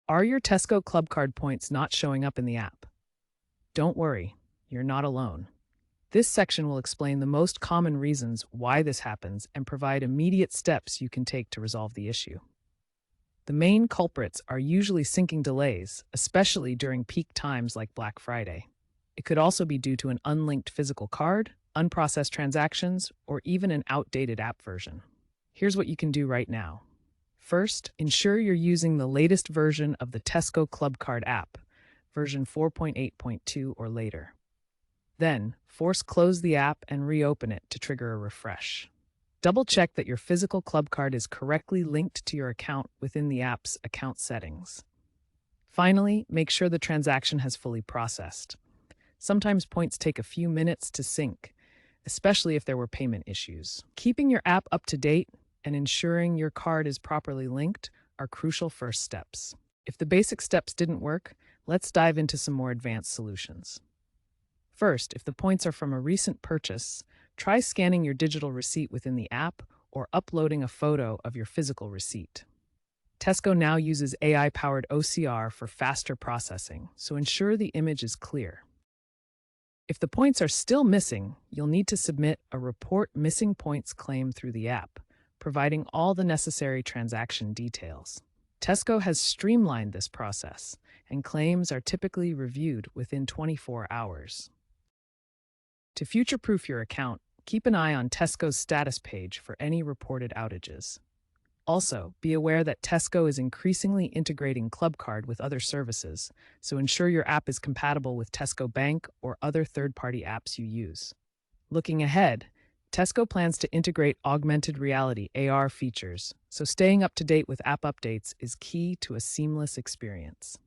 Are your Tesco Clubcard points not showing up in the app? Don't worry, you're not alone. This section will explain the most common reasons why this happens and provide immediate steps you can take to resolve the issue. The main culprits are usually syncing delays, especially during peak times like Black Friday. It could also be due to an unlinked physical card, unprocessed transactions, or even an outdated app version. Here's what you can do right now. First, ensure you're using the latest version of the Tesco Clubcard app, version 4.8.2 or later. Then, force close the app and reopen it to trigger a refresh. Double-check that your physical Clubcard is correctly linked to your account within the app's account settings. Finally, make sure the transaction has fully processed. Sometimes points take a few minutes to sync, especially if there were payment issues. Keeping your app up to date and ensuring your card is properly linked are crucial first steps. If the basic steps didn't work, let's dive into some more advanced solutions. First, if the points are from a recent purchase, try scanning your digital receipt within the app or uploading a photo of your physical receipt. Tesco now uses AI-powered OCR for faster processing, so ensure the image is clear. If the points are still missing, you'll need to submit a Report Missing Points claim through the app, providing all the necessary transaction details. Tesco has streamlined this process, and claims are typically reviewed within 24 hours. To future-proof your account, keep an eye on Tesco's status page for any reported outages. Also, be aware that Tesco is increasingly integrating Clubcard with other services, so ensure your app is compatible with Tesco Bank or other third-party apps you use. Looking ahead, Tesco plans to integrate augmented reality (AR) features, so staying up to date with app updates is key to a seamless experience.